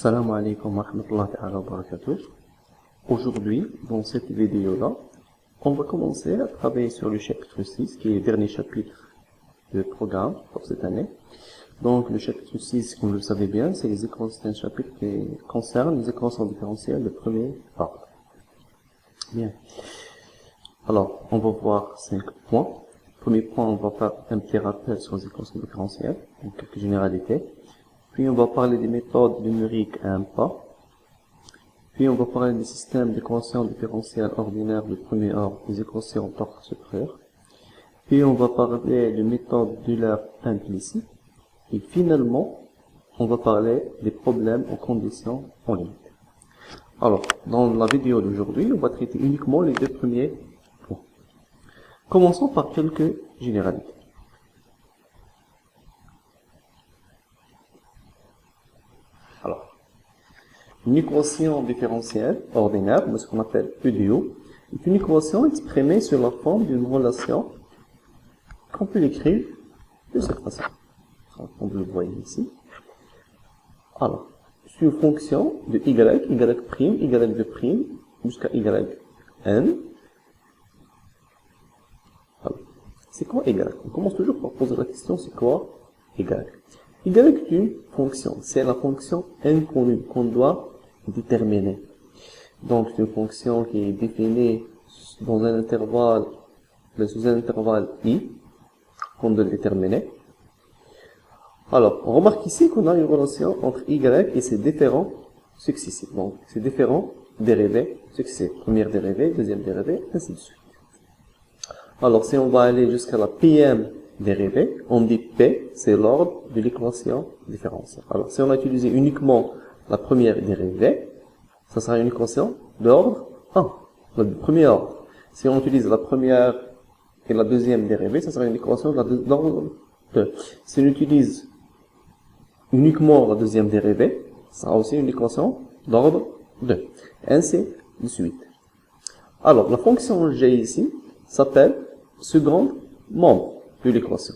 Salam alaikum wa rahmatullahi wa barakatuh. Aujourd'hui, dans cette vidéo-là, on va commencer à travailler sur le chapitre 6, qui est le dernier chapitre du programme pour cette année. Donc, le chapitre 6, comme vous le savez bien, c'est un chapitre qui concerne les équations différentielles de premier ordre. Bien. Alors, on va voir 5 points. Premier point, on va faire un petit rappel sur les équations différentielles, donc quelques généralités. Puis on va parler des méthodes numériques à un pas. Puis on va parler des systèmes d'équations différentielles ordinaires de premier ordre, des équations d'ordre supérieur. Puis on va parler de méthodes d'Euler implicite. Et finalement, on va parler des problèmes aux conditions en limite. Alors, dans la vidéo d'aujourd'hui, on va traiter uniquement les deux premiers points. Commençons par quelques généralités. Alors, une équation différentielle ordinaire, ce qu'on appelle EDO, est une équation exprimée sous la forme d'une relation qu'on peut l'écrire de cette façon. Comme vous le voyez ici. Alors, c'est une fonction de y, y', jusqu'à yn. C'est quoi y? On commence toujours par poser la question, c'est quoi y? Y est une fonction, c'est la fonction inconnue qu'on doit déterminer. Donc, c'est une fonction qui est définie dans un intervalle, sous un intervalle i, qu'on doit déterminer. Alors, on remarque ici qu'on a une relation entre y et ses différents successifs. Donc, ces différents dérivés successifs. Première dérivée, deuxième dérivée, ainsi de suite. Alors, si on va aller jusqu'à la pm dérivée, on dit P, c'est l'ordre de l'équation différentielle. Alors, si on a utilisé uniquement la première dérivée, ça sera une équation d'ordre 1, le premier ordre. Si on utilise la première et la deuxième dérivée, ça sera une équation d'ordre 2. Si on utilise uniquement la deuxième dérivée, ça sera aussi une équation d'ordre 2. Ainsi de suite. Alors, la fonction g ici s'appelle second membre de l'équation.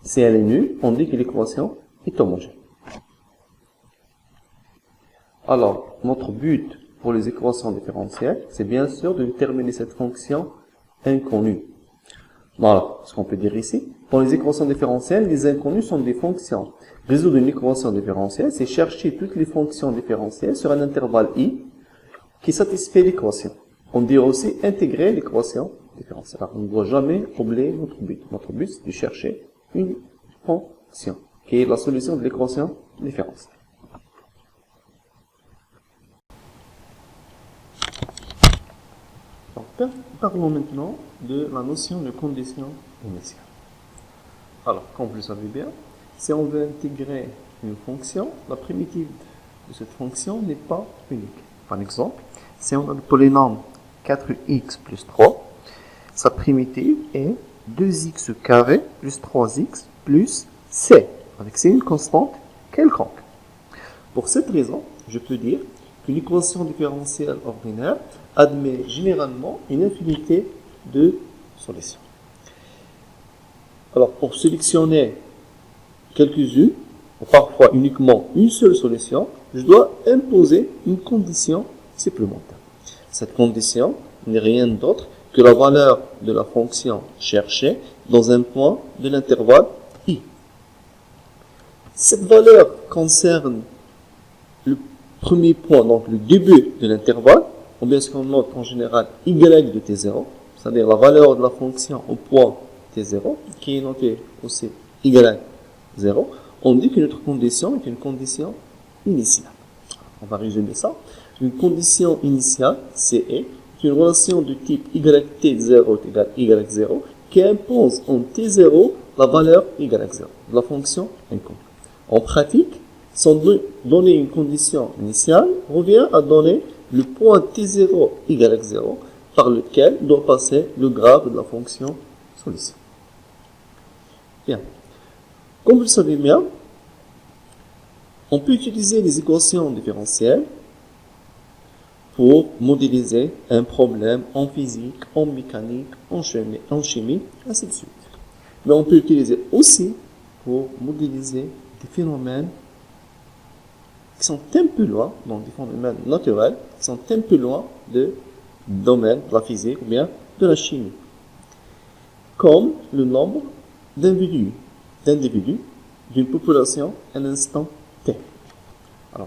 Si elle est nulle, on dit que l'équation est homogène. Alors, notre but pour les équations différentielles, c'est bien sûr de déterminer cette fonction inconnue. Voilà ce qu'on peut dire ici. Dans les équations différentielles, les inconnues sont des fonctions. Résoudre une équation différentielle, c'est chercher toutes les fonctions différentielles sur un intervalle i qui satisfait l'équation. On dit aussi intégrer l'équation différentielle. Alors, on ne doit jamais oublier notre but. Notre but, c'est de chercher une fonction qui est la solution de l'équation différentielle. Donc, parlons maintenant de la notion de condition initiale. Alors, comme vous le savez bien, si on veut intégrer une fonction, la primitive de cette fonction n'est pas unique. Par exemple, si on a le polynôme 4x plus 3, sa primitive est 2x carré plus 3x plus c, avec c une constante quelconque. Pour cette raison, je peux dire qu'une équation différentielle ordinaire admet généralement une infinité de solutions. Alors, pour sélectionner quelques-unes, ou parfois uniquement une seule solution, je dois imposer une condition supplémentaire. Cette condition n'est rien d'autre que la valeur de la fonction cherchée dans un point de l'intervalle i. Cette valeur concerne le premier point, donc le début de l'intervalle, ou bien ce qu'on note en général y de t0, c'est-à-dire la valeur de la fonction au point t0, qui est notée aussi y0. On dit que notre condition est une condition initiale. On va résumer ça. Une condition initiale, c'est une relation de type yt0 égale y0 qui impose en t0 la valeur y0 de la fonction inconnue. En pratique, sans donner une condition initiale, revient à donner le point t0 y0 par lequel doit passer le graphe de la fonction solution. Bien. Comme vous le savez bien, on peut utiliser les équations différentielles pour modéliser un problème en physique, en mécanique, en chimie, ainsi de suite. Mais on peut l'utiliser aussi pour modéliser des phénomènes qui sont un peu loin, donc des phénomènes naturels, qui sont un peu loin du domaine de la physique ou bien de la chimie. Comme le nombre d'individus d'une population à un instant T. Alors,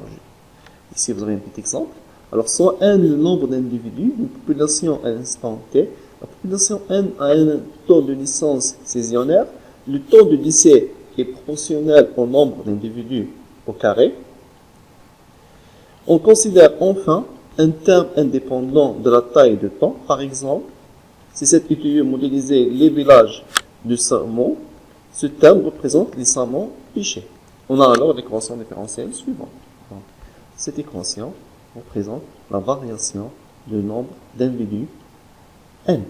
ici vous avez un petit exemple. Alors, soit n le nombre d'individus d'une population à un instant T. La population n a un taux de naissance saisonnière. Le taux de décès est proportionnel au nombre d'individus au carré. On considère enfin un terme indépendant de la taille de temps. Par exemple, si cette étude modélisait les villages de saumons, ce terme représente les saumons pêchés. On a alors l'équation différentielle suivante. Donc, cette équation représente la variation du nombre d'individus n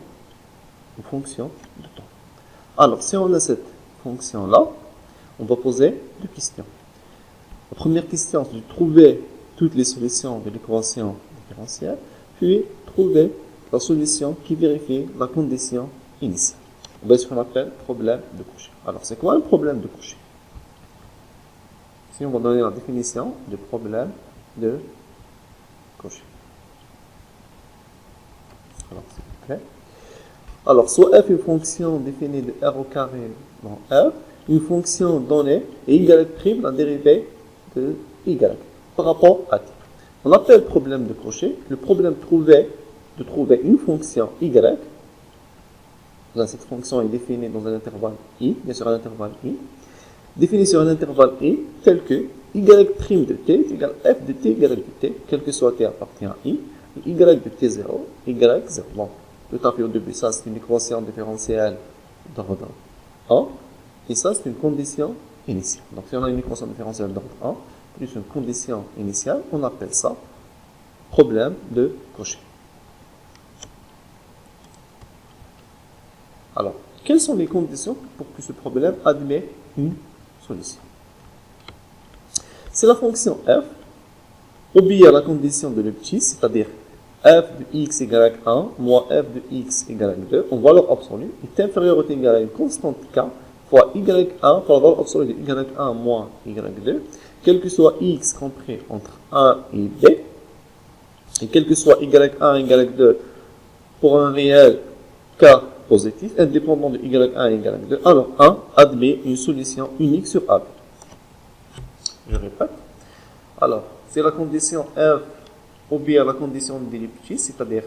en fonction de temps. Alors, si on a cette fonction-là, on va poser deux questions. La première question, c'est de trouver toutes les solutions de l'équation différentielle, puis trouver la solution qui vérifie la condition initiale. On va ce qu'on appelle problème de Cauchy. Alors, c'est quoi un problème de Cauchy? Si on va donner la définition du problème de Cauchy. Alors, s'il vous plaît. Alors, soit f est une fonction définie de r au carré dans r, une fonction donnée, et y' la dérivée de y par rapport à t. On appelle problème de Cauchy le problème de trouver une fonction y. Là, cette fonction est définie dans un intervalle i, bien sûr un intervalle i, définie sur un intervalle i tel que y' de t est égal à f de t y de t, quel que soit t appartient à i, et y de t0, y0. Bon, tout à fait au début, ça c'est une équation différentielle d'ordre 1, et ça c'est une condition initiale. Donc si on a une équation différentielle d'ordre 1, plus une condition initiale, on appelle ça problème de Cauchy. Alors, quelles sont les conditions pour que ce problème admet une solution? C'est la fonction f obéit à la condition de Lipschitz, c'est-à-dire f de x égale 1 moins f de x égale 2 en valeur absolue est inférieur ou égal à une constante k fois y1 fois la valeur absolue de y1 moins y2, quel que soit x compris entre 1 et b, et quel que soit y1 y2 pour un réel k positif, indépendant de y1 et y2, alors 1 admet une solution unique sur A. Je répète. Alors, c'est la condition f obéit à la condition de Lipschitz, c'est-à-dire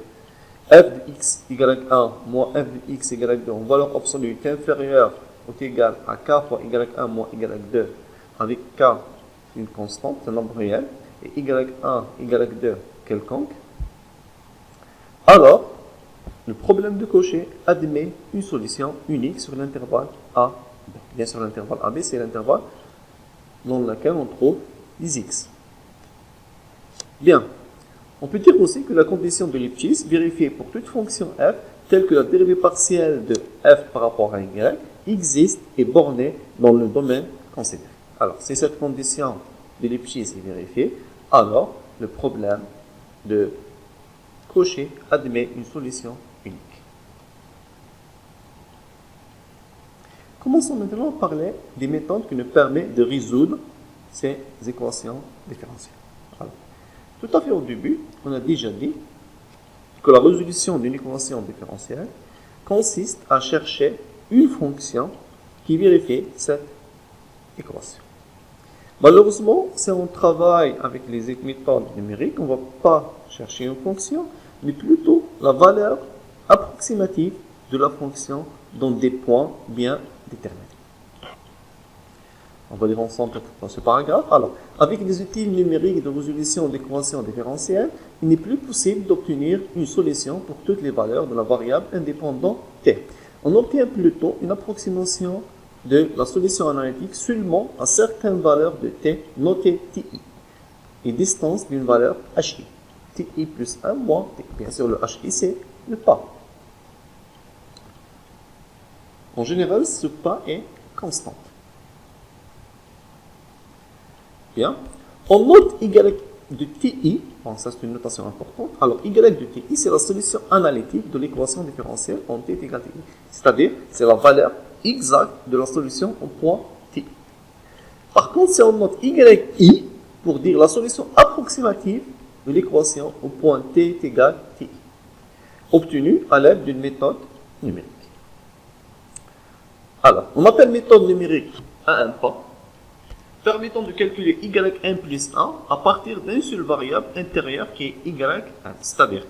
f de x égale 1 moins f de x égale 2 en valeur absolue est inférieure ou égal à k fois y1 moins y2 avec k une constante, un nombre réel, et y1 y2 quelconque. Alors, le problème de Cauchy admet une solution unique sur l'intervalle A. Bien sûr, l'intervalle AB, c'est l'intervalle dans lequel on trouve les x. Bien. On peut dire aussi que la condition de Lipschitz vérifiée pour toute fonction f, telle que la dérivée partielle de f par rapport à y, existe et bornée dans le domaine considéré. Alors, si cette condition de Lipschitz est vérifiée, alors le problème de Cauchy admet une solution unique. Commençons maintenant à parler des méthodes qui nous permettent de résoudre ces équations différentielles. Alors, tout à fait au début, on a déjà dit que la résolution d'une équation différentielle consiste à chercher une fonction qui vérifie cette équation. Malheureusement, si on travaille avec les méthodes numériques, on ne va pas chercher une fonction, mais plutôt la valeur approximative de la fonction dans des points bien déterminés. On va lire ensemble dans ce paragraphe. Alors, avec les outils numériques de résolution d'équations différentielles, il n'est plus possible d'obtenir une solution pour toutes les valeurs de la variable indépendante t. On obtient plutôt une approximation de la solution analytique seulement à certaines valeurs de t notées ti et distance d'une valeur hi. Ti plus 1 moins t. Bien sûr, le hi, c'est le pas. En général, ce pas est constant. Bien. On note y de ti, bon, ça c'est une notation importante. Alors, y de ti, c'est la solution analytique de l'équation différentielle en t égale ti. C'est-à-dire, c'est la valeur exacte de la solution au point ti. Par contre, si on note yi, pour dire la solution approximative de l'équation au point t est égal ti, obtenue à l'aide d'une méthode numérique. Alors, on appelle méthode numérique à un pas, permettant de calculer yn plus 1 à partir d'une seule variable intérieure qui est yn1. C'est-à-dire,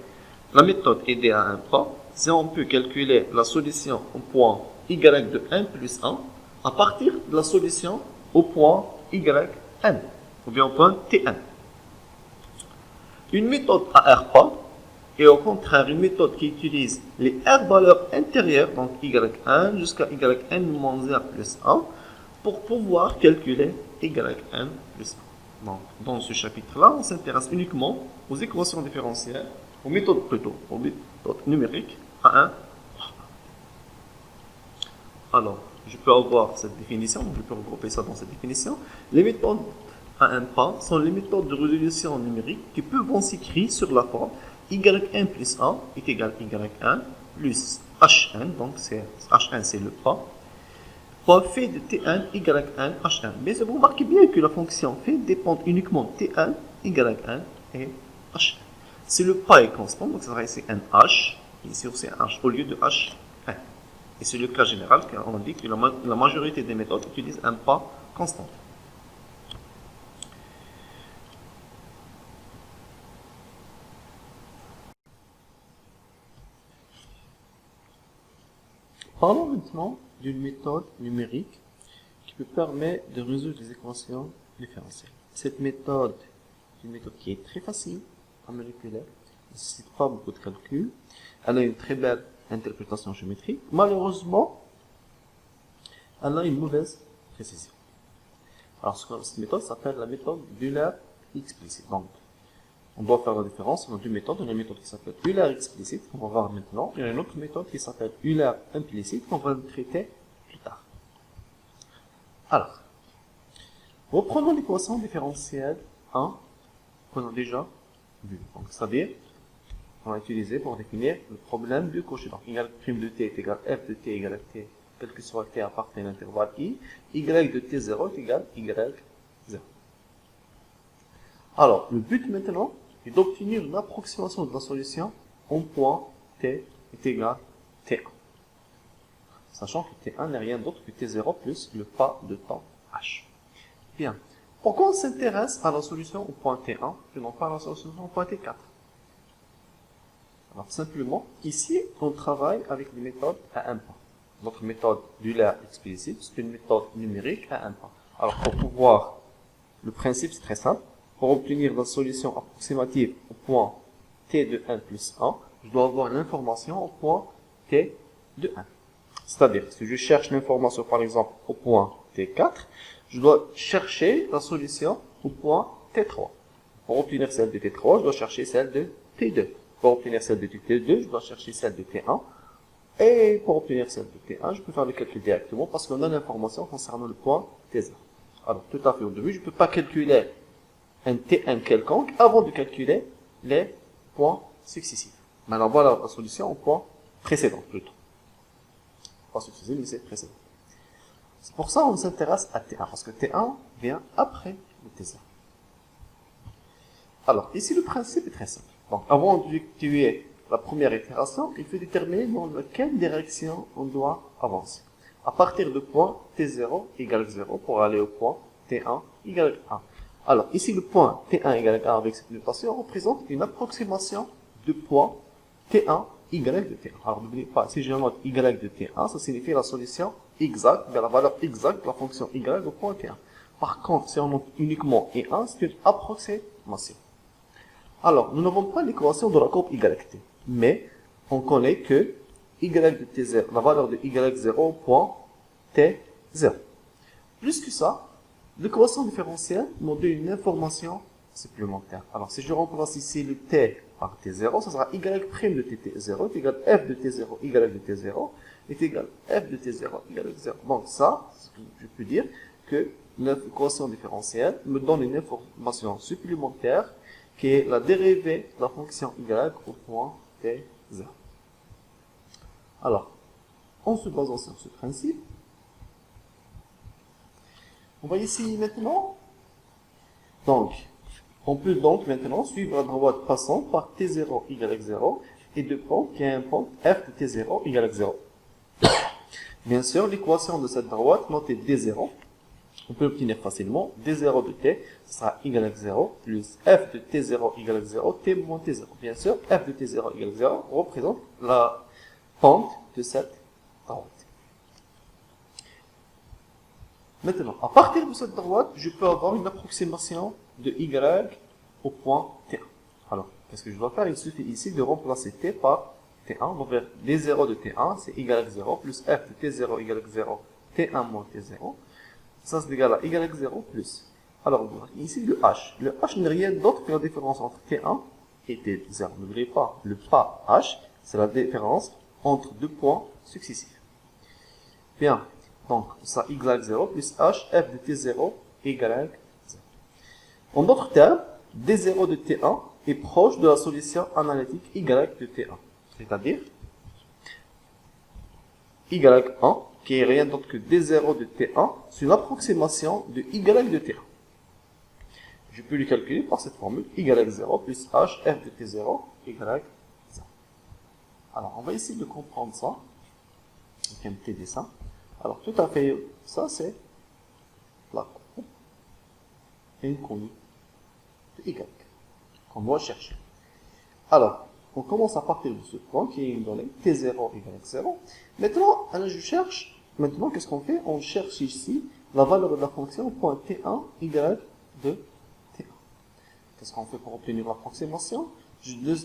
la méthode aidée à un pas, c'est on peut calculer la solution au point y de 1 plus 1 à partir de la solution au point yn, ou bien au point tn. Une méthode à r pas est au contraire une méthode qui utilise les r valeurs intérieures, donc yn jusqu'à yn-r plus 1, pour pouvoir calculer yn plus 1. Donc, dans ce chapitre-là, on s'intéresse uniquement aux équations différentielles, aux méthodes numériques à 1. Alors, je peux avoir cette définition, je peux regrouper ça dans cette définition. Les méthodes à un pas sont les méthodes de résolution numérique qui peuvent s'écrire sur la forme yn plus 1 est égal à yn plus hn, donc hn c'est le pas, fois phi de t1 yn hn. Mais vous remarquez bien que la fonction phi dépend uniquement de t1, yn et hn. Si le pas est constant, donc ça sera ici un h, ici aussi un h au lieu de h1. Et c'est le cas général, car on dit que la majorité des méthodes utilisent un pas constant. Parlons maintenant d'une méthode numérique qui peut permettre de résoudre les équations différentielles. Cette méthode est une méthode qui est très facile à manipuler, ne nécessite pas beaucoup de calcul, elle a une très belle interprétation géométrique. Malheureusement, elle a une mauvaise précision. Alors, cette méthode s'appelle la méthode Euler explicite. Donc, on doit faire la différence entre deux méthodes. Il y a une méthode qui s'appelle Euler explicite, qu'on va voir maintenant. Il y a une autre méthode qui s'appelle Euler implicite, qu'on va traiter plus tard. Alors, reprenons l'équation différentielle 1 qu'on a déjà vue. Donc, c'est-à-dire, on va utiliser pour définir le problème de Cauchy. Donc, y de t est égal à f de t égale à t, quel que soit t à partir de l'intervalle i, y de t0 est égal à y0. Alors, le but maintenant est d'obtenir une approximation de la solution au point t est égal à t1. Sachant que t1 n'est rien d'autre que t0 plus le pas de temps h. Bien. Pourquoi on s'intéresse à la solution au point t1 et non pas à la solution au point t4? Alors, simplement, ici, on travaille avec des méthodes à un pas. Notre méthode d'Euler explicite, c'est une méthode numérique à un pas. Alors, pour pouvoir, le principe, c'est très simple. Pour obtenir la solution approximative au point t de 1 plus 1, je dois avoir l'information au point t de 1. C'est-à-dire, si je cherche l'information, par exemple, au point t4, je dois chercher la solution au point t3. Pour obtenir celle de t3, je dois chercher celle de t2. Pour obtenir celle de t2, je dois chercher celle de t1. Et pour obtenir celle de t1, je peux faire le calcul directement parce qu'on a l'information concernant le point t0. Alors, tout à fait au début, je ne peux pas calculer un t1 quelconque avant de calculer les points successifs. Maintenant, voilà la solution au point précédent, plutôt. Pas successif, mais c'est précédent. C'est pour ça qu'on s'intéresse à t1, parce que t1 vient après le t0. Alors, ici, le principe est très simple. Donc, avant d'effectuer la première itération, il faut déterminer dans quelle direction on doit avancer. À partir du point t0 égale 0 pour aller au point t1 égale 1. Alors, ici, le point t1 égale 1 avec cette notation représente une approximation du point t1 y de t1. Alors, n'oubliez pas, si je note y de t1, ça signifie la solution exacte, la valeur exacte de la fonction y au point t1. Par contre, si on note uniquement i1, c'est une approximation. Alors, nous n'avons pas l'équation de la courbe YT, mais on connaît que y de t0, la valeur de y0 au point t0. Plus que ça, l'équation différentielle nous donne une information supplémentaire. Alors, si je remplace ici le t par t0, ça sera y' de t0 est égal à f de t0 y de t0 est égal à f de t0 égale 0. Donc ça, je peux dire que l'équation différentielle me donne une information supplémentaire qui est la dérivée de la fonction y au point t0. Alors, en se basant sur ce principe, on va ici maintenant, donc, On peut donc maintenant suivre la droite passant par t0 égale 0 et de prendre qu'il y a un point f de t0 égale 0. Bien sûr, l'équation de cette droite, notée d0, on peut l'obtenir facilement. d0 de t, ce sera égal à 0, plus f de t0 égale 0, t moins t0. Bien sûr, f de t0 égale 0 représente la pente de cette droite. Maintenant, à partir de cette droite, je peux avoir une approximation de y au point t1. Alors, qu'est-ce que je dois faire? Il suffit ici de remplacer t par t1. On va faire d0 de t1, c'est égal à 0, plus f de t0 égale 0, t1 moins t0. Ça, c'est égal à y 0 plus. Alors, ici, le h. Le h n'est rien d'autre que la différence entre t1 et t0. N'oubliez pas, le pas h, c'est la différence entre deux points successifs. Bien. Donc, ça égale 0 plus h, f de t0 égale 0. En d'autres termes, d0 de t1 est proche de la solution analytique y de t1. C'est-à-dire, y1, qui est rien d'autre que d0 de t1, c'est une approximation de y de t1. Je peux le calculer par cette formule, y 0 plus h, f de t0 égale 0. Alors, on va essayer de comprendre ça avec un petit dessin. Alors, tout à fait, ça c'est la courbe inconnue de y qu'on doit chercher. Alors, on commence à partir de ce point qui est une donnée t0 égale 0. Maintenant, je cherche, maintenant qu'est-ce qu'on fait? On cherche ici la valeur de la fonction au point t1 égale de t1. Qu'est-ce qu'on fait pour obtenir l'approximation?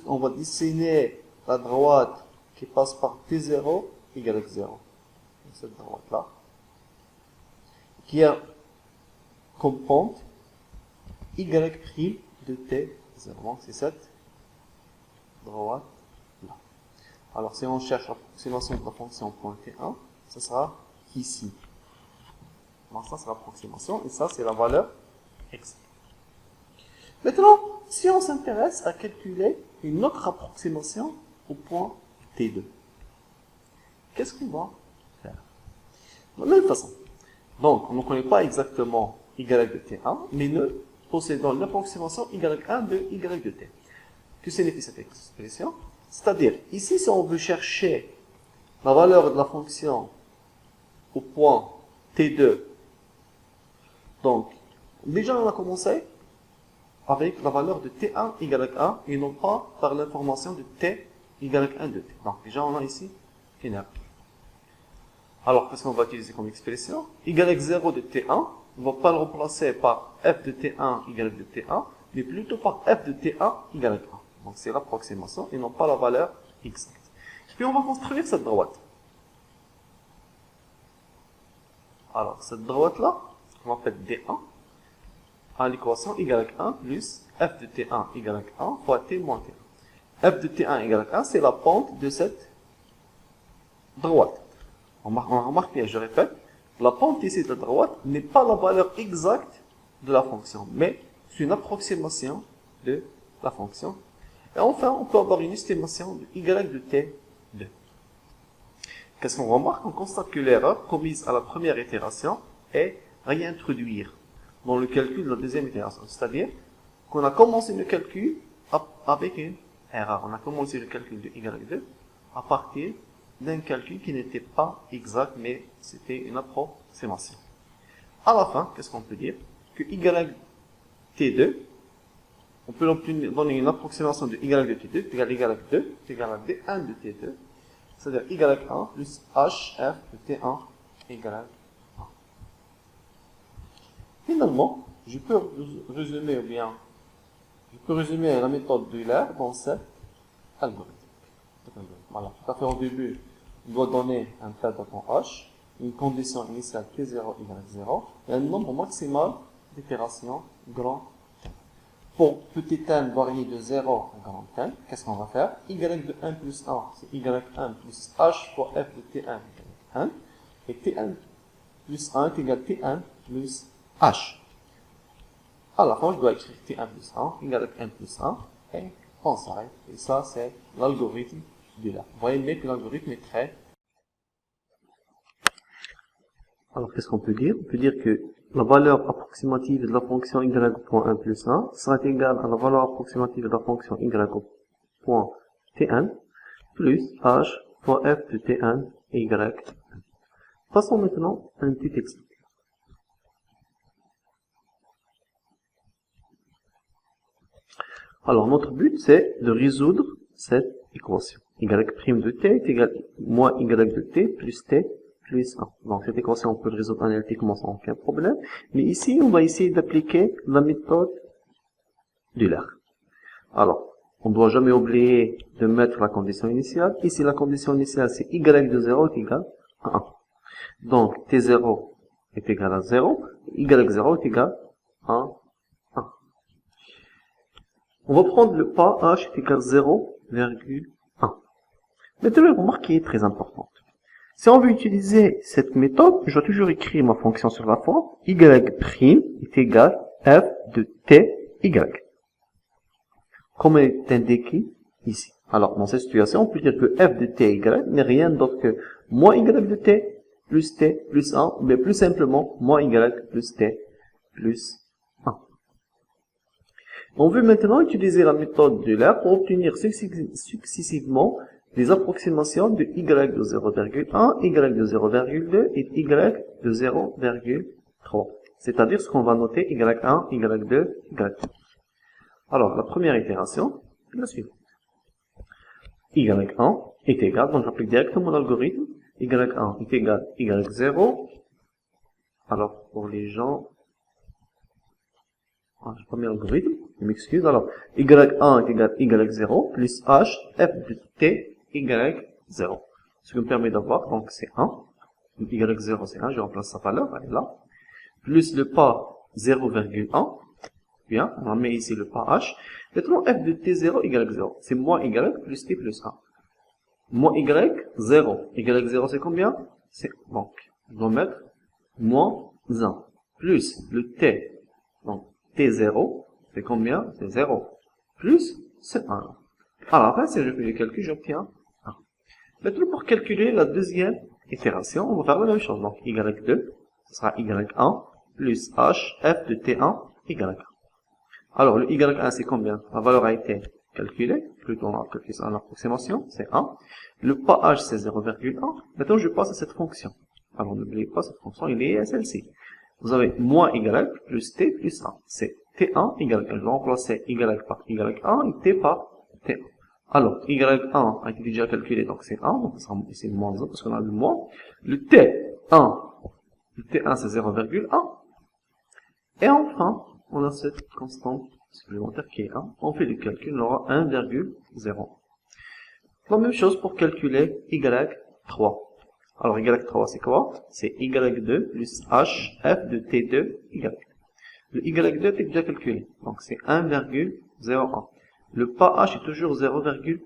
On va dessiner la droite qui passe par t0 égale 0. Cette droite-là, qui a comme pente y' de t0. Donc, c'est cette droite-là. Alors, si on cherche l'approximation de la fonction point t1, ça sera ici. Donc, ça, c'est l'approximation, et ça, c'est la valeur x. Maintenant, si on s'intéresse à calculer une autre approximation au point t2, qu'est-ce qu'on va faire? De la même façon. Donc, on ne connaît pas exactement y de t1, mais nous possédons l'approximation y1 de y de t. Que signifie cette expression? C'est-à-dire, ici, si on veut chercher la valeur de la fonction au point t2, donc, déjà on a commencé avec la valeur de t1 y1 et non pas par l'information de t y1 de t. Donc, déjà on a ici une erreur. Alors, qu'est-ce qu'on va utiliser comme expression? Y 0 de t1, on ne va pas le remplacer par f de t1 y de t1, mais plutôt par f de t1 y 1. Donc, c'est l'approximation et non pas la valeur exacte. Puis, on va construire cette droite. Alors, cette droite-là, on va faire d1 à l'équation y1 plus f de t1 y1 fois t moins t1. F de t1 y1, c'est la pente de cette droite. On remarque bien, je répète, la pente ici de la droite n'est pas la valeur exacte de la fonction, mais c'est une approximation de la fonction. Et enfin, on peut avoir une estimation de y de t2. Qu'est-ce qu'on remarque? On constate que l'erreur commise à la première itération est réintroduire dans le calcul de la deuxième itération. C'est-à-dire qu'on a commencé le calcul avec une erreur. On a commencé le calcul de y2 à partir d'un calcul qui n'était pas exact, mais c'était une approximation. À la fin, qu'est-ce qu'on peut dire? Que y t2, on peut donner une approximation de y de t2, égale y2, égale à d1 de t2, c'est-à-dire y1 plus h f de t1 égale 1. Finalement, je peux résumer la méthode d'Euler dans cet algorithme. Voilà, tout à fait au début, on doit donner un tas de temps h, une condition initiale t0 égale 0, et un nombre maximal d'itérations grand N. Pour petit n varié de 0 à grand N, qu'est-ce qu'on va faire? Y de 1 plus 1, c'est y1 plus h fois f de t1 égale 1, et tn plus 1 est égal à tn plus h. À la fin, je dois écrire t1 plus 1 égale à n plus 1, et on s'arrête. Et ça, c'est l'algorithme d'Euler. Vous voyez bien que l'algorithme est très Alors, qu'est-ce qu'on peut dire? On peut dire que la valeur approximative de la fonction y au point 1 plus 1 sera égale à la valeur approximative de la fonction y au point t1 plus h fois f de t1 et y. Passons maintenant à un petit exemple. Alors, notre but, c'est de résoudre cette équation. Y' de t est égal à moins y de t plus t plus 1. Donc, cette équation, on peut le résoudre analytiquement sans aucun problème. Mais ici, on va essayer d'appliquer la méthode d'Euler. Alors, on ne doit jamais oublier de mettre la condition initiale. Ici, la condition initiale, c'est y de 0 est égal à 1. Donc, t0 est égal à 0, y0 est égal à 1. On va prendre le pas h est égal à 0,1. Maintenant, une remarque qui est très importante. Si on veut utiliser cette méthode, je dois toujours écrire ma fonction sur la forme y' est égal à f de t, y. Comme est indiqué ici. Alors, dans cette situation, on peut dire que f de t, y n'est rien d'autre que moins y de t plus t plus 1, mais plus simplement, moins y plus t plus 1. On veut maintenant utiliser la méthode d'Euler pour obtenir successivement les approximations de y de 0,1, y de 0,2 et y de 0,3. C'est-à-dire ce qu'on va noter y1, y2, y3. Alors, la première itération est la suivante. y1 est égal, donc j'applique directement l'algorithme, y1 est égal à y0. Alors, pour les gens, j'ai pas mis l'algorithme, je m'excuse. Alors, y1 est égal à y0 plus h, f de t, y0. Ce qui me permet d'avoir, donc c'est 1. y0 c'est 1, je remplace sa valeur, elle est là. Plus le pas 0,1. Bien, on met ici le pas h. Maintenant, f de t0, y0. C'est moins y plus t plus 1. Moins y, 0. y0 c'est combien? C'est, donc, je dois mettre moins 1. Plus le t, donc t0, c'est combien? C'est 0. Plus, c'est 1. À la fin, si je fais le calcul, j'obtiens 1. Maintenant, pour calculer la deuxième itération, on va faire la même chose. Donc, y2, ce sera y1 plus h, f de t1, y1. Alors, le y1, c'est combien? La valeur a été calculée, plutôt on a calculé ça en approximation, c'est 1. Le pas h, c'est 0,1. Maintenant, je passe à cette fonction. Alors, n'oubliez pas, cette fonction, il est celle-ci. Vous avez moins y plus t plus 1. C'est t1, y. Je vais remplacer y par y1 et t par t1. Alors, y1 a été déjà calculé, donc c'est 1, donc ça sera ici moins 1 parce qu'on a le moins. Le t1 c'est 0,1. Et enfin, on a cette constante supplémentaire qui est 1. On fait le calcul, on aura 1,0. La même chose pour calculer y3. Alors, y3 c'est quoi? C'est y2 plus h, f de t2, y. Le y2 est déjà calculé, donc c'est 1,01. Le pas h est toujours 0,1.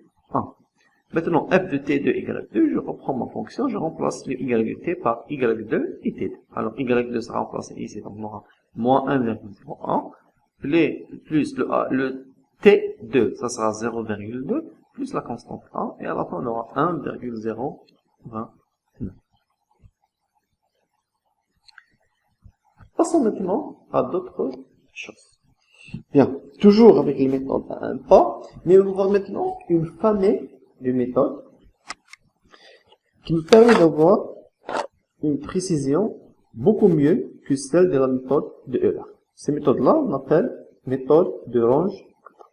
Maintenant, f de t2, y2, je reprends ma fonction, je remplace le y de t par y2 et t2. Alors, y2 sera remplacé ici, donc on aura moins 1,01, plus le t2, ça sera 0,2, plus la constante 1, et à la fin on aura 1,029. Passons maintenant à d'autres choses. Bien, toujours avec les méthodes à un pas, mais on voit maintenant une famille de méthodes qui nous permet d'avoir une précision beaucoup mieux que celle de la méthode de Euler. Ces méthodes-là, on appelle méthode de Runge-Kutta.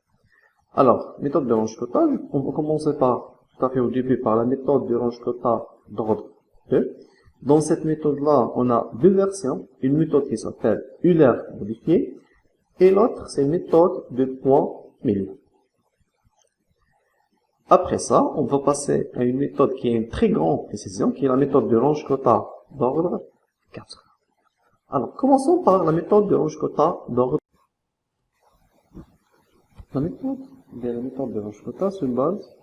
Alors, méthode de Runge-Kutta, on va commencer par, tout à fait au début, par la méthode de Runge-Kutta d'ordre 2. Dans cette méthode-là, on a deux versions. Une méthode qui s'appelle Euler modifié et l'autre, c'est une méthode de point milieu. Après ça, on va passer à une méthode qui a une très grande précision, qui est la méthode de Runge-Kutta d'ordre 4. Alors, commençons par la méthode de Runge-Kutta d'ordre 4. La méthode de Runge-Kutta se base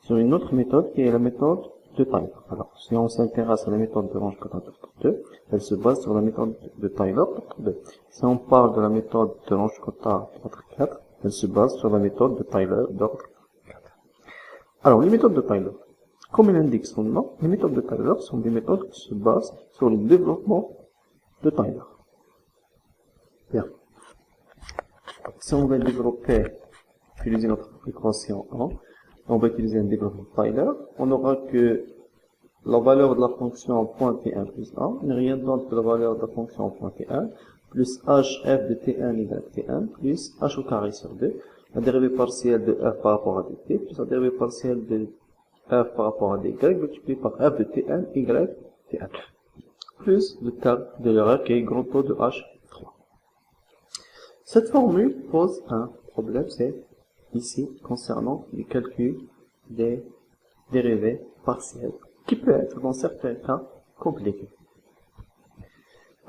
sur une autre méthode qui est la méthode de Tyler. Alors, si on s'intéresse à la méthode de Runge-Kutta d'ordre 2, elle se base sur la méthode de Tyler d'ordre 2. Si on parle de la méthode de Runge-Kutta d'ordre 4, elle se base sur la méthode de Tyler d'ordre 4. Alors, les méthodes de Tyler. Comme l'indique son nom, les méthodes de Tyler sont des méthodes qui se basent sur le développement de Tyler. Bien. Si on veut développer, utiliser notre équation 1, on va utiliser un développement de Tyler. On aura que la valeur de la fonction point T1 plus 1 n'est rien d'autre que la valeur de la fonction point T1 plus hf de T1 égale T1 plus h au carré sur 2, la dérivée partielle de f par rapport à dt plus la dérivée partielle de f par rapport à dy multiplié par f de T1 égale T1 plus le terme de l'erreur qui est grand O de h3. Cette formule pose un problème, c'est ici concernant le calcul des dérivées partielles, qui peut être dans certains cas compliqué.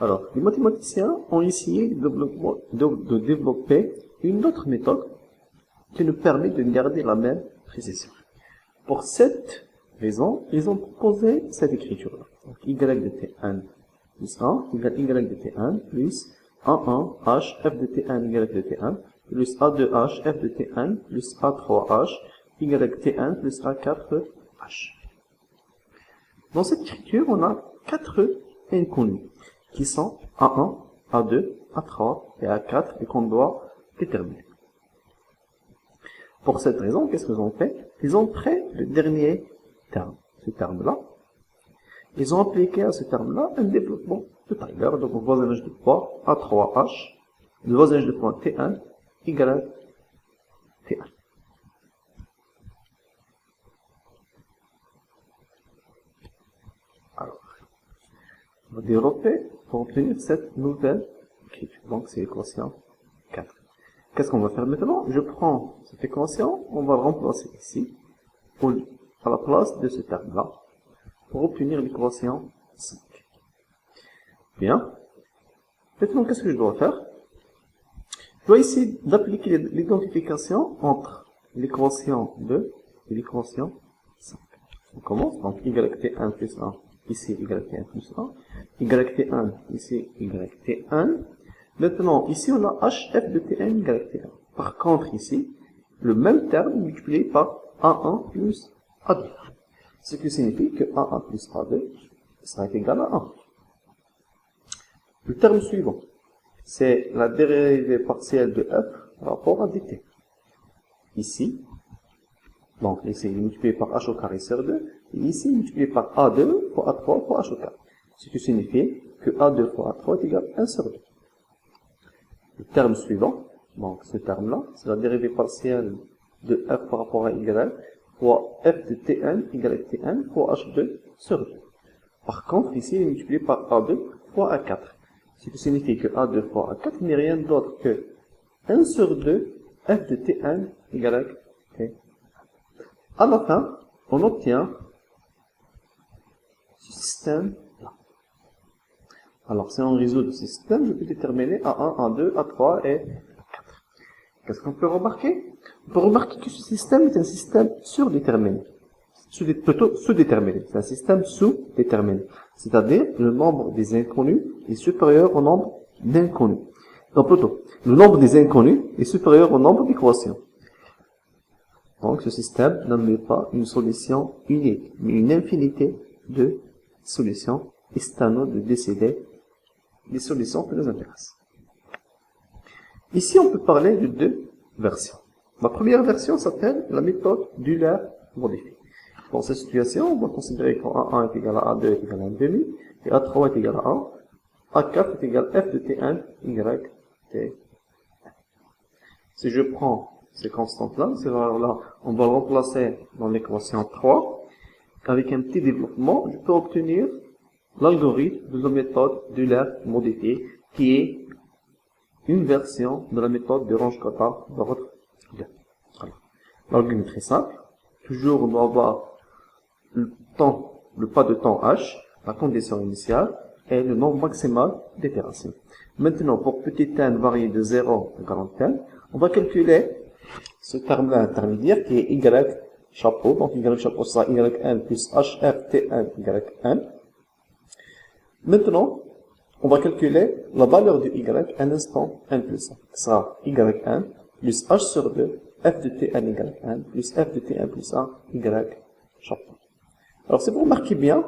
Alors, les mathématiciens ont essayé de développer une autre méthode qui nous permet de garder la même précision. Pour cette raison, ils ont proposé cette écriture-là. Donc, y de t1 plus 1 égale y de t1 plus a1 h f de t1 y de t1 plus a2h f de t1 plus a3h y de t1 plus a4h. Dans cette écriture, on a 4 inconnus qui sont A1, A2, A3 et A4 et qu'on doit déterminer. Pour cette raison, qu'est-ce qu'ils ont fait? Ils ont pris le dernier terme, ce terme-là. Ils ont appliqué à ce terme-là un développement de Tyler, donc le voisinage de point A3H, le voisinage de point T1 égale à T1. Alors, on va développer pour obtenir cette nouvelle écriture. Donc, c'est l'équation 4. Qu'est-ce qu'on va faire maintenant? Je prends cette équation, on va le remplacer ici, à la place de ce terme-là, pour obtenir l'équation 5. Bien. Maintenant, qu'est-ce que je dois faire? Je dois essayer d'appliquer l'identification entre l'équation 2 et l'équation 5. On commence, donc YT1 plus 1, ici YT1 plus 1, YT1, ici YT1. Maintenant, ici on a HF de T1 YT1. Par contre, ici, le même terme multiplié par A1 plus A2. Ce qui signifie que A1 plus A2 sera égal à 1. Le terme suivant, c'est la dérivée partielle de f par rapport à dt. Ici, donc ici multiplié par h au carré sur 2, et ici multiplié par a2 fois a3 fois h au carré. Ce qui signifie que a2 fois a3 est égal à 1 sur 2. Le terme suivant, donc ce terme-là, c'est la dérivée partielle de f par rapport à y fois f de t1 égale à t1 fois h2 sur 2. Par contre, ici, il est multiplié par a2 fois a4. Ce qui signifie que a2 fois a4 n'est rien d'autre que 1 sur 2 f de t1 égale à t1. À la fin, on obtient ce système-là. Alors, si on résout ce système, je peux déterminer A1, A2, A3 et A4. Qu'est-ce qu'on peut remarquer? On peut remarquer que ce système est un système surdéterminé. Plutôt sous-déterminé. C'est un système sous-déterminé. C'est-à-dire, le nombre des inconnus est supérieur au nombre d'inconnus. Donc, plutôt, le nombre des inconnus est supérieur au nombre d'équations. Donc, ce système n'admet pas une solution unique, mais une infinité de solutions. Et c'est à nous de décider des solutions qui nous intéressent. Ici, on peut parler de deux versions. La première version s'appelle la méthode d'Euler modifiée. Dans cette situation, on va considérer que A1 est égal à A2 est égal à 1,5, et A3 est égal à 1, A4 est égal à F de T1, Y, T1. Si je prends ces constantes-là, ces valeurs-là, on va le remplacer dans l'équation 3. Avec un petit développement, je peux obtenir l'algorithme de la méthode d'Euler modifiée, qui est une version de la méthode de Runge-Kutta dans votre gamme. L'algorithme est très simple. Toujours, on doit avoir le pas de temps h, la condition initiale, et le nombre maximal d'itérations. Maintenant, pour petit n varié de 0 à grand n, on va calculer ce terme-là intermédiaire qui est y chapeau. Donc, y chapeau sera yn plus hf t1 yn. Maintenant, on va calculer la valeur de y à l'instant n plus 1. Ce sera yn plus h sur 2 f de t1 égale 1 plus f de t1 plus 1 y chapeau. Alors, si vous remarquez bien,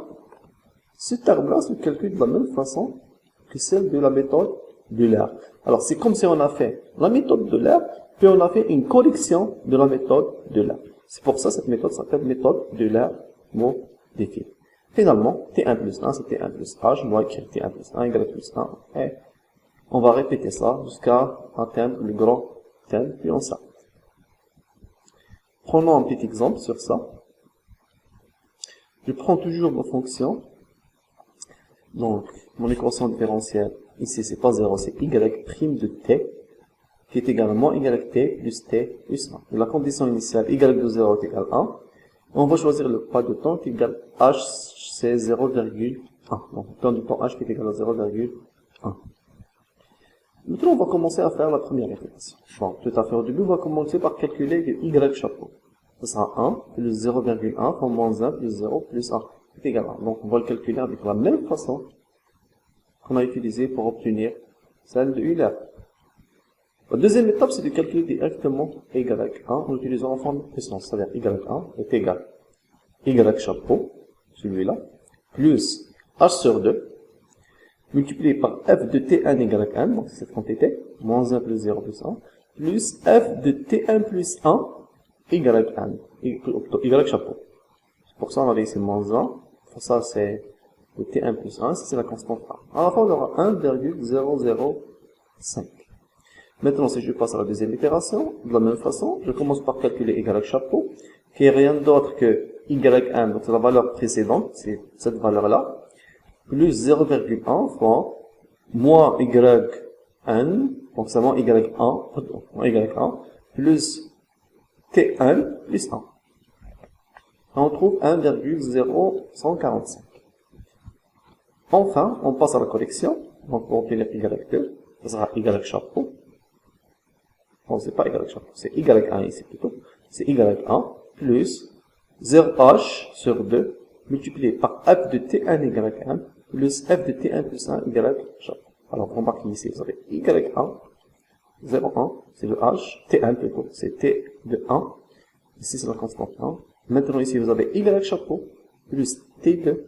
ce terme-là se calcule de la même façon que celle de la méthode d'Euler. Alors, c'est comme si on a fait la méthode d'Euler, puis on a fait une correction de la méthode d'Euler. C'est pour ça que cette méthode s'appelle méthode d'Euler modifiée. Finalement, T1 plus 1, c'est T1 plus H, on va écrire T1 plus 1, Y plus 1, et on va répéter ça jusqu'à atteindre le grand thème, puis on s'arrête. Prenons un petit exemple sur ça. Je prends toujours ma fonction. Donc, mon équation différentielle, ici, c'est pas 0, c'est y' de t, qui est également y' plus t plus 1. Et la condition initiale, y de 0 est égal à 1. On va choisir le pas de temps qui est égal à h, c'est 0,1. Donc, le temps du temps h qui est égal à 0,1. Maintenant, on va commencer à faire la première itération. Bon, tout à fait au début, on va commencer par calculer le y chapeau. Ce sera 1 plus 0,1 fois moins 1 plus 0 plus 1 est égal à 1. Donc, on va le calculer avec la même façon qu'on a utilisé pour obtenir celle de Euler. La deuxième étape, c'est de calculer directement y1 en utilisant la forme de puissance. C'est-à-dire y1 est égal à y chapeau, celui-là, plus h sur 2, multiplié par f de t1 égale 1, donc c'est cette quantité, moins 1 plus 0 plus 1, plus f de t1 plus 1 égale 1, y chapeau. Pour ça, on va ici moins 1, pour ça c'est de t1 plus 1, c'est la constante 1. À la fin, on aura 1,005. Maintenant, si je passe à la deuxième itération, de la même façon, je commence par calculer y chapeau, qui est rien d'autre que y1, donc c'est la valeur précédente, c'est cette valeur-là, plus 0,1 fois moins y1, donc c'est moins y1, plus t1 plus 1. On trouve 1,0145. Enfin, on passe à la correction, donc pour obtenir y2, ça sera y chapeau. Non, c'est pas y chapeau, c'est y1 ici plutôt. C'est y1 plus 0h sur 2 multiplié par f de t1 y1 plus f de t1 plus 1 y chapeau. Alors, remarquez ici, vous avez y1, 0,1, c'est le h, t1 plutôt, c'est t de 1. Ici, c'est la constante 1. Maintenant, ici, vous avez y chapeau plus t2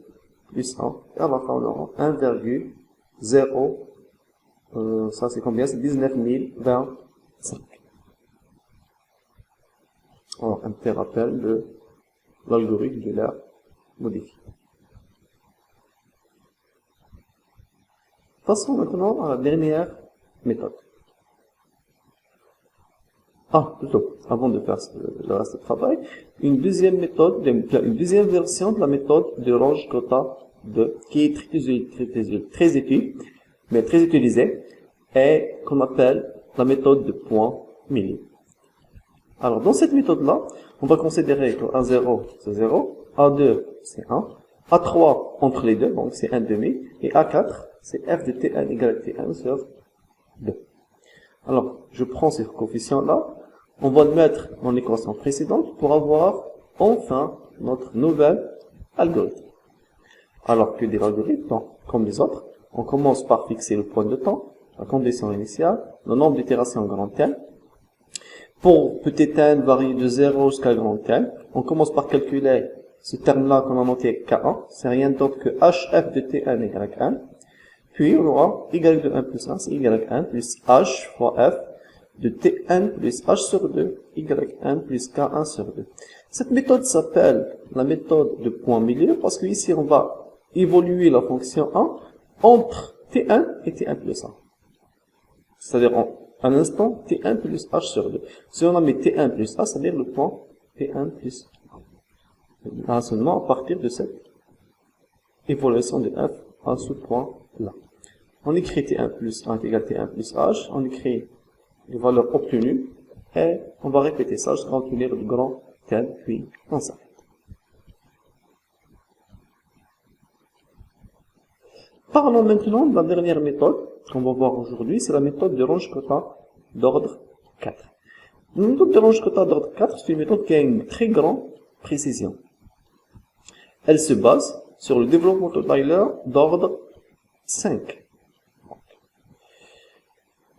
plus 1. Et à la fin, on aura 1,0, ça c'est combien? C'est 19 025. Alors, un petit rappel de l'algorithme de l'Euler modifié. Passons maintenant à la dernière méthode. Plutôt, avant de faire le reste du travail, une deuxième méthode, une deuxième version de la méthode de Runge-Kutta 2, qui est très utilisée, et qu'on appelle la méthode de point milieu. Alors, dans cette méthode-là, on va considérer que A0, c'est 0, A2, c'est 1, A3, entre les deux, donc c'est 1,5, et A4, c'est f de t1 égale t1 sur 2. Alors, je prends ces coefficients-là, on va le mettre dans l'équation précédente pour avoir enfin notre nouvel algorithme. Alors que des algorithmes, comme les autres, on commence par fixer le point de temps, la condition initiale, le nombre d'itérations grand N. Pour petit n varie de 0 jusqu'à grand N, on commence par calculer ce terme-là qu'on a noté K1, c'est rien d'autre que hf de t1 égale 1. Puis on aura y de 1 plus 1, c'est y1 plus h fois f de t1 plus h sur 2, y1 plus k1 sur 2. Cette méthode s'appelle la méthode de point milieu parce que ici on va évoluer la fonction 1 entre t1 et t1 plus 1. C'est-à-dire en un instant t1 plus h sur 2. Si on a mis t1 plus a, c'est-à-dire le point t1 plus 1. Là seulement à partir de cette évolution de f à ce point-là. On écrit t1 plus 1 égale t1 plus h, on écrit les valeurs obtenues, et on va répéter ça jusqu'à obtenir le grand thème, puis on s'arrête. Parlons maintenant de la dernière méthode qu'on va voir aujourd'hui, c'est la méthode de Runge-Kutta d'ordre 4. La méthode de Runge-Kutta d'ordre 4, c'est une méthode qui a une très grande précision. Elle se base sur le développement de Euler d'ordre 5.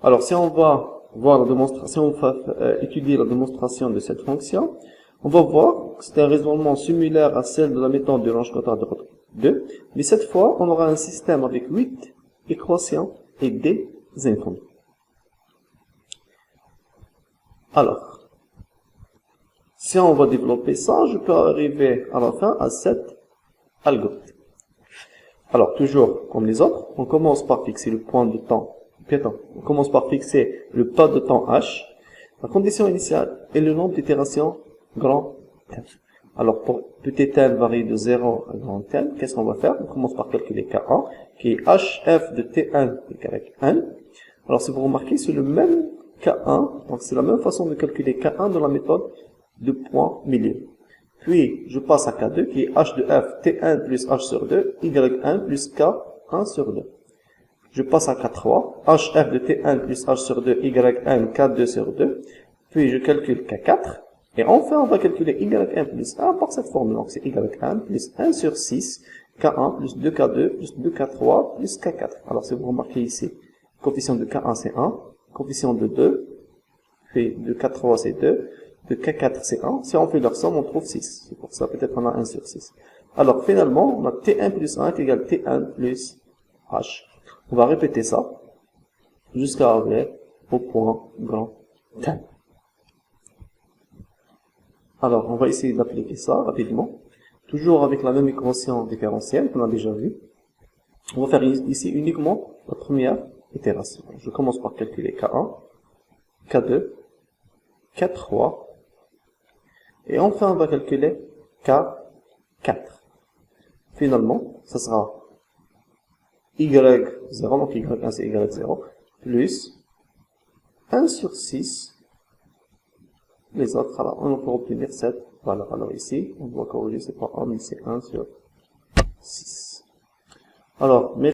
Alors, si on va voir la démonstration, si on va étudier la démonstration de cette fonction, On va voir que c'est un raisonnement similaire à celle de la méthode de range quadratique 2, mais cette fois, on aura un système avec 8 équations et des infinis. Alors, si on va développer ça, je peux arriver à la fin à 7 algorithmes. Alors, toujours comme les autres, on commence par fixer le point de temps. On commence par fixer le pas de temps h. La condition initiale est le nombre d'itérations grand N. Alors, pour petit n varie de 0 à grand N, qu'est-ce qu'on va faire? On commence par calculer K1, qui est hf de T1 égale N. Alors, si vous remarquez, c'est le même K1, donc c'est la même façon de calculer K1 dans la méthode de point milieu. Puis, je passe à K2, qui est h de f T1 plus h sur 2, y1 plus K1 sur 2. Je passe à K3, hf de T1 plus h sur 2, yn K2 sur 2. Puis, je calcule K4. Et enfin, on va calculer y1 plus 1 par cette formule. Donc, c'est y1 plus 1 sur 6, K1 plus 2K2 plus 2K3 plus K4. Alors, si vous remarquez ici, coefficient de K1 c'est 1, coefficient de 2, puis de K3 c'est 2, de K4 c'est 1. Si on fait leur somme, on trouve 6. C'est pour ça, peut-être on a 1 sur 6. Alors, finalement, on a T1 plus 1 qui égale T1 plus H. On va répéter ça jusqu'à arriver au point grand T. Alors, on va essayer d'appliquer ça rapidement. Toujours avec la même équation différentielle qu'on a déjà vue. On va faire ici uniquement la première itération. Je commence par calculer K1, K2, K3, et enfin on va calculer K4. Finalement, ça sera Y0, donc Y1 c'est Y0, plus 1 sur 6, les autres, alors on peut obtenir 7 valeurs. Alors ici, on doit corriger, c'est pas 1, mais c'est 1 sur 6. Alors,